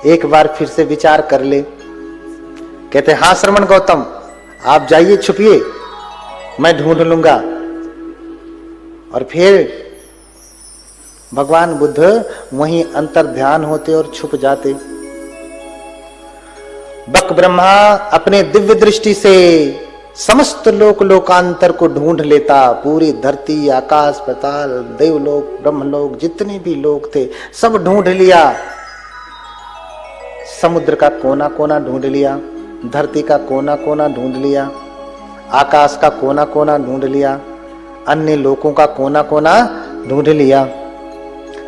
एक बार फिर से विचार कर ले। कहते हाँ श्रवण गौतम, आप जाइए, छुपिए, मैं ढूंढ लूंगा। और फिर भगवान बुद्ध वहीं अंतर ध्यान होते और छुप जाते। बक ब्रह्मा अपने दिव्य दृष्टि से समस्त लोकांतर को ढूंढ लेता। पूरी धरती, आकाश, पाताल, देवलोक, ब्रह्मलोक, जितने भी लोग थे सब ढूंढ लिया। समुद्र का कोना कोना ढूंढ लिया, धरती का कोना कोना ढूंढ लिया, आकाश का कोना कोना ढूंढ लिया, अन्य लोकों का कोना कोना ढूंढ लिया,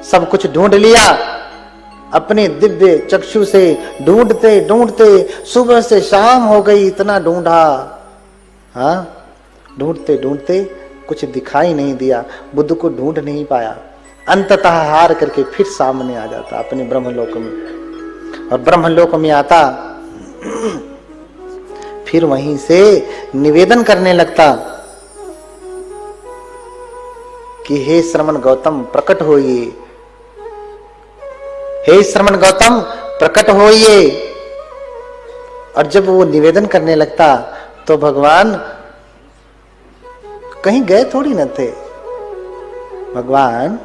सब कुछ ढूंढ लिया। अपने दिव्य चक्षु से ढूंढते ढूंढते सुबह से शाम हो गई, इतना ढूंढा, हाँ, ढूंढते ढूंढते कुछ दिखाई नहीं दिया, बुद्ध को ढूंढ नहीं पाया। अंततः हार करके फिर सामने आ जाता अपने ब्रह्मलोक में, और ब्रह्मलोक में आता फिर वहीं से निवेदन करने लगता कि हे श्रवण गौतम प्रकट होइए, हे श्रवण गौतम प्रकट होइए। और जब वो निवेदन करने लगता तो भगवान कहीं गए थोड़ी न थे, भगवान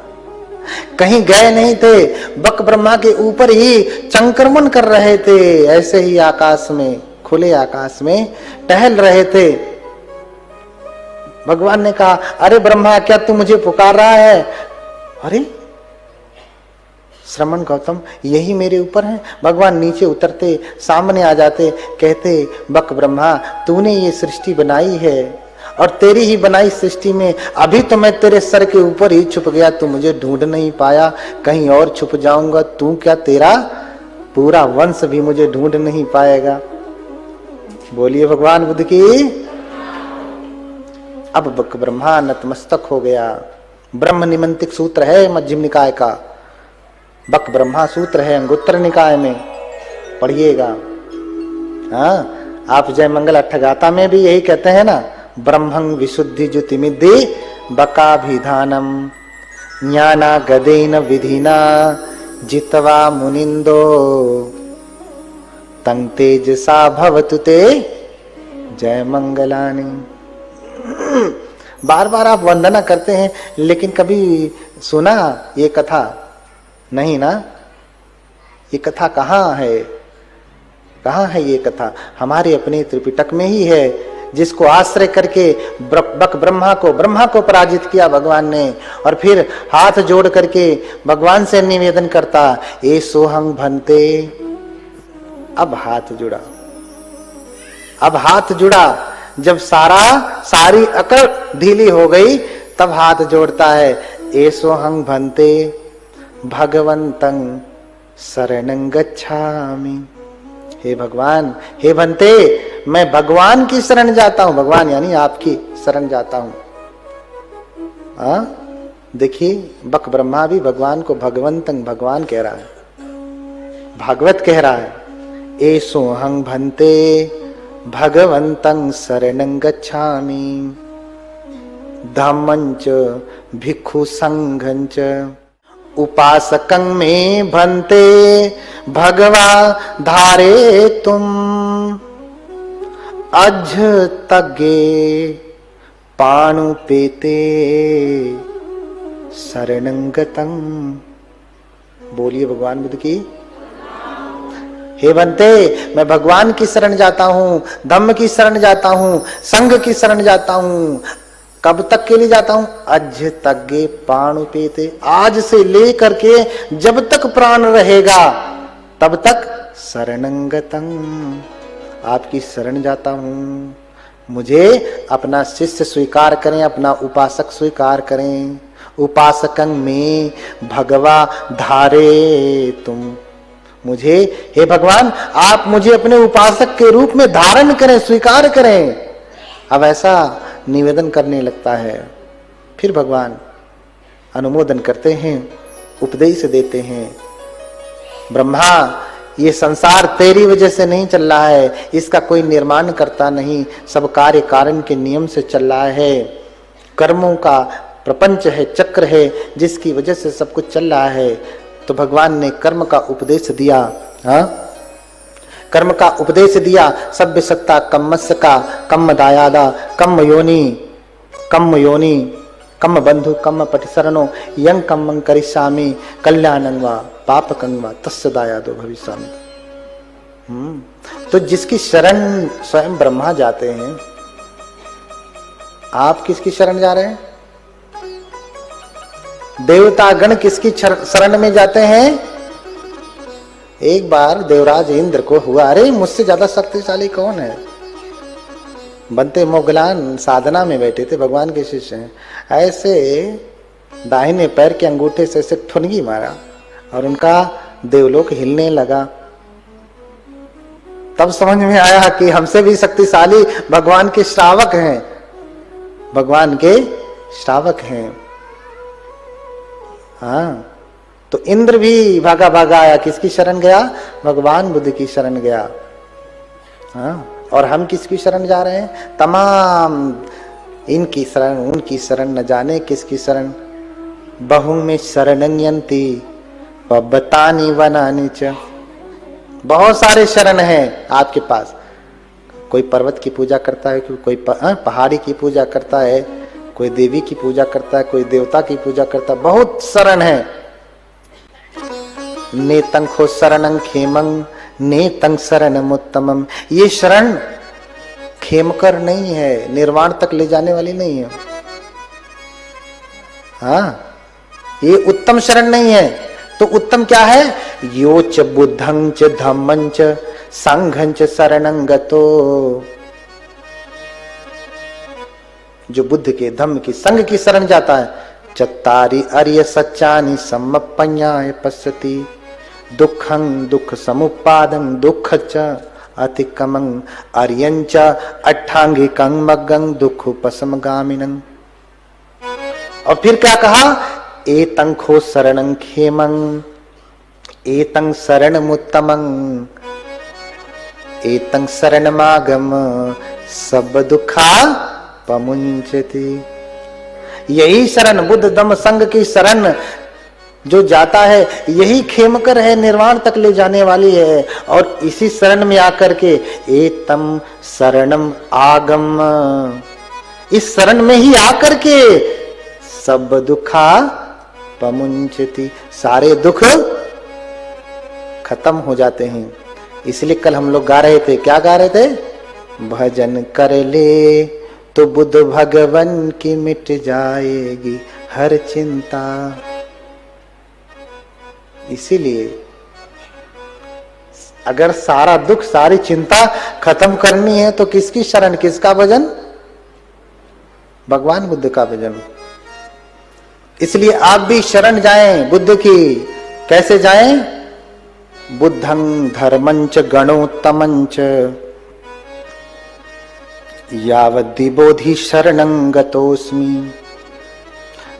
कहीं गए नहीं थे, बक ब्रह्मा के ऊपर ही संक्रमण कर रहे थे, ऐसे ही आकाश में, खुले आकाश में टहल रहे थे। भगवान ने कहा अरे ब्रह्मा क्या तू मुझे पुकार रहा है? अरे श्रवण गौतम यही मेरे ऊपर है। भगवान नीचे उतरते, सामने आ जाते, कहते बक ब्रह्मा तूने ये सृष्टि बनाई है और तेरी ही बनाई सृष्टि में अभी तो मैं तेरे सर के ऊपर ही छुप गया, तू मुझे ढूंढ नहीं पाया, कहीं और छुप जाऊंगा, तू क्या तेरा पूरा वंश भी मुझे ढूंढ नहीं पाएगा। बोलिए भगवान बुद्ध की। अब बक ब्रह्मा नतमस्तक हो गया। ब्रह्म निमंत्रिक सूत्र है मध्यम निकाय का, बक ब्रह्मा सूत्र है अंगुत्तर निकाय में, पढ़िएगा। हाँ, आप जय मंगल अट्ठगाथा में भी यही कहते हैं ना, ब्रह्मं विशुद्धि ज्योतिमिद्धि बकाभिधानम ज्ञाना गदेन विधिना जित्वा मुनिंदो तंग तेजसा भवतु ते जय मंगलानि। बार बार आप वंदना करते हैं, लेकिन कभी सुना ये कथा नहीं ना? ये कथा कहाँ है? कहाँ है ये कथा? हमारे अपने त्रिपिटक में ही है, जिसको आश्रय करके बक ब्रह्मा को पराजित किया भगवान ने। और फिर हाथ जोड़ करके भगवान से निवेदन करता, ए सोहं भंते। अब हाथ जुड़ा, अब हाथ जुड़ा। जब सारी अकड़ ढीली हो गई तब हाथ जोड़ता है, ए सोहं भंते भगवंतं शरणं गच्छामि। हे भगवान, हे भंते, मैं भगवान की शरण जाता हूं। भगवान यानी आपकी शरण जाता हूं। देखिए बक ब्रह्मा भी भगवान को भगवंतं भगवान कह रहा है, भागवत कह रहा है, ए सोहं भंते भगवंतं शरणं गच्छामि धम्मंच भिक्षु संघंच उपासकं में भंते भगवा धारे तुम अज तगे पाणु पेते शरणं गतं। बोलिए भगवान बुद्ध की। हे भंते, मैं भगवान की शरण जाता हूं, धम्म की शरण जाता हूं, संघ की शरण जाता हूं। कब तक के लिए जाता हूं? अज तगे प्राण पेते, आज से लेकर के जब तक प्राण रहेगा तब तक शरणं गतं, आपकी शरण जाता हूं। मुझे अपना शिष्य स्वीकार करें, अपना उपासक स्वीकार करें। उपासकं में भगवा धारे तुम, मुझे, हे भगवान आप मुझे अपने उपासक के रूप में धारण करें, स्वीकार करें। अब ऐसा निवेदन करने लगता है। फिर भगवान अनुमोदन करते हैं, उपदेश देते हैं, ब्रह्मा ये संसार तेरी वजह से नहीं चल रहा है, इसका कोई निर्माण करता नहीं, सब कार्य कारण के नियम से चल रहा है। कर्मों का प्रपंच है, चक्र है, जिसकी वजह से सब कुछ चल रहा है। तो भगवान ने कर्म का उपदेश दिया हाँ, कर्म का उपदेश दिया, सभ्य सत्ता कम्मस्य का, कम्म दायादा, कम्म योनि, कम्म बंधु, कम्म पटिशरणो, यं कम्मं करिष्यामि कल्याणं वा पापकं वा तस्य दायादो भविष्यामि। तो जिसकी शरण स्वयं ब्रह्मा जाते हैं, आप किसकी शरण जा रहे हैं? देवतागण किसकी शरण में जाते हैं? एक बार देवराज इंद्र को हुआ, अरे मुझसे ज्यादा शक्तिशाली कौन है? बनते मोगलान साधना में बैठे थे, भगवान के शिष्य हैं, ऐसे दाहिने पैर के अंगूठे से ऐसे ठुनगी मारा और उनका देवलोक हिलने लगा। तब समझ में आया कि हमसे भी शक्तिशाली भगवान के श्रावक हैं, भगवान के श्रावक हैं। हाँ, तो इंद्र भी भागा भागा आया, किसकी शरण गया? भगवान बुद्ध की शरण गया। हाँ, और हम किसकी शरण जा रहे हैं? तमाम इनकी शरण, उनकी शरण, न जाने किसकी शरण। बहु में शरणं यन्ति पब्बतानि वनानि च। बहुत सारे शरण हैं आपके पास। कोई पर्वत की पूजा करता है, कोई पहाड़ी की पूजा करता है, कोई देवी की पूजा करता है, कोई देवता की पूजा करता है, बहुत शरण है। नेतं खो शरणं खेमं नेतं शरणम उत्तमम। ये शरण खेमकर नहीं है, निर्वाण तक ले जाने वाली नहीं है। हाँ, ये उत्तम शरण नहीं है। तो उत्तम क्या है? यो च बुद्धं च धम्मं च संघं च शरणं गतो। जो बुद्ध के, धम्म की, संघ की शरण जाता है। चत्तारि अर्य सच्चानि सम्मप्पन्याय पश्यति दुःखं दुःख समुपादं दुःख च अतिक्रमं अर्यं च अट्ठांगिकं मग्गं दुःखोपशमगामिनं। और फिर क्या कहा? एतं खो शरणं खेमं एतं शरणमुत्तमं एतं शरणमागम सब दुखा पमुंचति। यही शरण, बुद्ध धम्म संघ की शरण जो जाता है, यही खेमकर है, निर्वाण तक ले जाने वाली है। और इसी शरण में आकर के एतम शरणम आगम, इस शरण में ही आकर के सब दुखा पमुंचति, सारे दुख खत्म हो जाते हैं। इसलिए कल हम लोग गा रहे थे, क्या गा रहे थे? भजन कर ले तो बुद्ध भगवन की मिट जाएगी हर चिंता। इसीलिए अगर सारा दुख, सारी चिंता खत्म करनी है तो किसकी शरण, किसका भजन? भगवान बुद्ध का भजन। इसलिए आप भी शरण जाएं बुद्ध की। कैसे जाएं? बुद्धं धर्मंच गणोत्तमंच यावद्धि बोधि शरणं गतोस्मि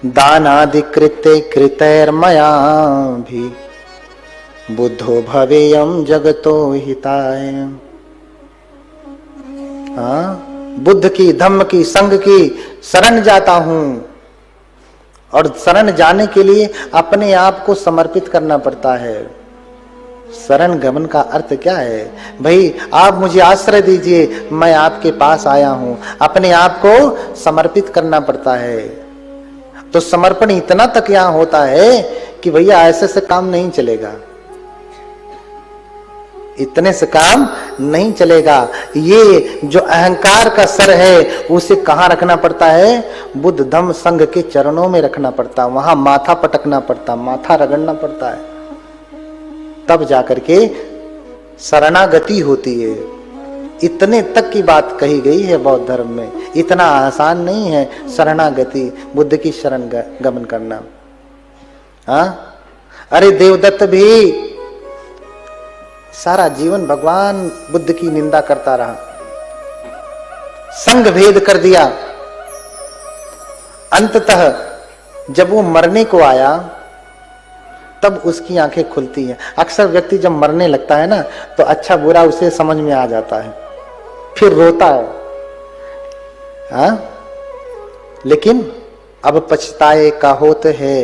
दानादि कृते कृतैर्मया भी बुद्धो भवेयं जगतो हिताय। हाँ, बुद्ध की, धम्म की, संघ की शरण जाता हूं। और शरण जाने के लिए अपने आप को समर्पित करना पड़ता है। शरण गमन का अर्थ क्या है? भाई, आप मुझे आश्रय दीजिए, मैं आपके पास आया हूं। अपने आप को समर्पित करना पड़ता है। तो समर्पण इतना तक यहां होता है कि भैया ऐसे से काम नहीं चलेगा, इतने से काम नहीं चलेगा। ये जो अहंकार का सर है उसे कहां रखना पड़ता है? बुद्ध धम्म संघ के चरणों में रखना पड़ता है। वहां माथा पटकना पड़ता, माथा रगड़ना पड़ता है, तब जाकर के शरणागति होती है। इतने तक की बात कही गई है बौद्ध धर्म में। इतना आसान नहीं है शरणागति, बुद्ध की शरण गमन करना। हाँ, अरे देवदत्त भी सारा जीवन भगवान बुद्ध की निंदा करता रहा, संघ भेद कर दिया। अंततः जब वो मरने को आया तब उसकी आंखें खुलती हैं। अक्सर व्यक्ति जब मरने लगता है ना, तो अच्छा बुरा उसे समझ में आ जाता है, फिर रोता है। हाँ? लेकिन अब पछताए का होत है।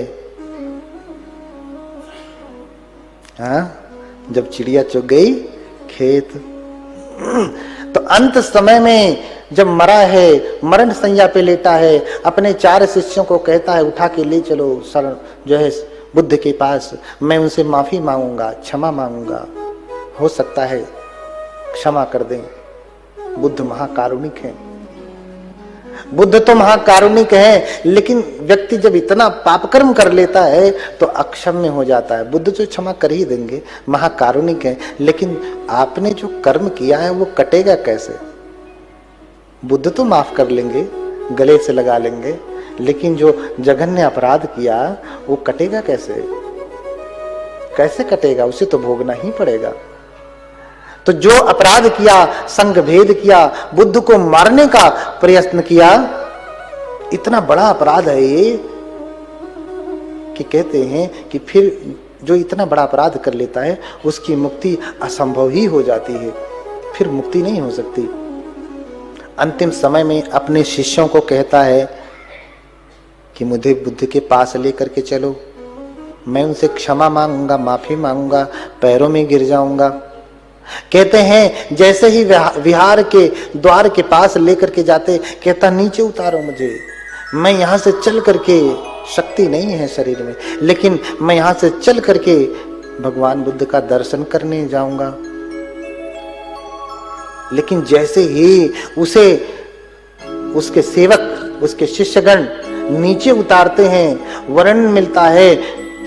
हाँ? जब चिड़िया चुग गई खेत। तो अंत समय में जब मरा है, मरण संज्ञा पे लेटा है, अपने 4 शिष्यों को कहता है उठा के ले चलो सर जो है बुद्ध के पास, मैं उनसे माफी मांगूंगा, क्षमा मांगूंगा, हो सकता है क्षमा कर दें। बुद्ध महाकारुणिक हैं, बुद्ध तो महाकारुणिक है, लेकिन व्यक्ति जब इतना पापकर्म कर लेता है तो अक्षम्य हो जाता है। बुद्ध तो क्षमा कर ही देंगे, महाकारुणिक है, लेकिन आपने जो कर्म किया है वो कटेगा कैसे? बुद्ध तो माफ कर लेंगे, गले से लगा लेंगे, लेकिन जो जघन्य अपराध किया वो कटेगा कैसे? कैसे कटेगा? उसे तो भोगना ही पड़ेगा। तो जो अपराध किया, संग भेद किया, बुद्ध को मारने का प्रयत्न किया, इतना बड़ा अपराध है ये कि कहते हैं कि फिर जो इतना बड़ा अपराध कर लेता है उसकी मुक्ति असंभव ही हो जाती है, फिर मुक्ति नहीं हो सकती। अंतिम समय में अपने शिष्यों को कहता है कि मुझे बुद्ध के पास लेकर के चलो, मैं उनसे क्षमा मांगूंगा, माफी मांगूंगा, पैरों में गिर जाऊंगा। कहते हैं जैसे ही विहार के द्वार के पास लेकर के जाते, कहता नीचे उतारो मुझे, मैं यहां से चल करके, शक्ति नहीं है शरीर में, लेकिन मैं यहां से चल करके भगवान बुद्ध का दर्शन करने जाऊंगा। लेकिन जैसे ही उसे उसके सेवक, उसके शिष्यगण नीचे उतारते हैं, वर्णन मिलता है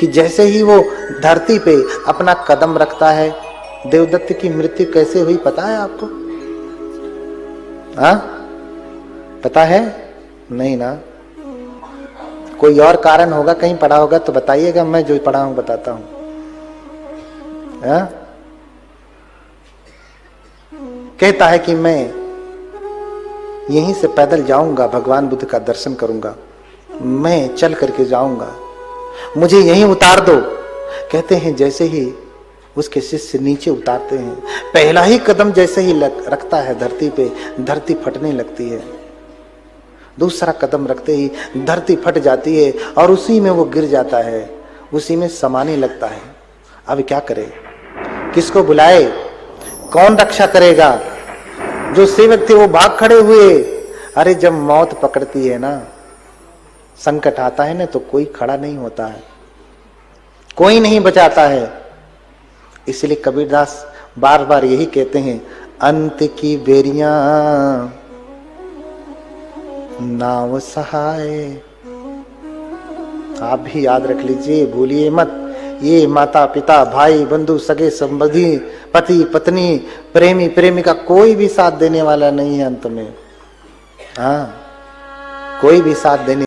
कि जैसे ही वो धरती पे अपना कदम रखता है, देवदत्त की मृत्यु कैसे हुई पता है आपको? हाँ, पता है? नहीं ना? कोई और कारण होगा, कहीं पढ़ा होगा तो बताइएगा, मैं जो पढ़ा हूं बताता हूं। हाँ? कहता है कि मैं यहीं से पैदल जाऊंगा, भगवान बुद्ध का दर्शन करूंगा, मैं चल करके जाऊंगा, मुझे यहीं उतार दो। कहते हैं जैसे ही उसके शिष्य नीचे उतारते हैं, पहला ही कदम जैसे ही रखता है धरती पे, धरती फटने लगती है। दूसरा कदम रखते ही धरती फट जाती है और उसी में वो गिर जाता है, उसी में समाने लगता है। अब क्या करे, किसको बुलाए, कौन रक्षा करेगा? जो सेवक थे वो भाग खड़े हुए। अरे जब मौत पकड़ती है ना, संकट आता है ना, तो कोई खड़ा नहीं होता है, कोई नहीं बचाता है। इसलिए कबीरदास बार बार यही कहते हैं, अंत की बेरियां नाव सहाय। आप भी याद रख लीजिए, भूलिए मत, ये माता पिता भाई बंधु सगे संबंधी पति पत्नी प्रेमी प्रेमिका कोई भी साथ देने वाला नहीं है अंत में। हाँ, कोई भी साथ देने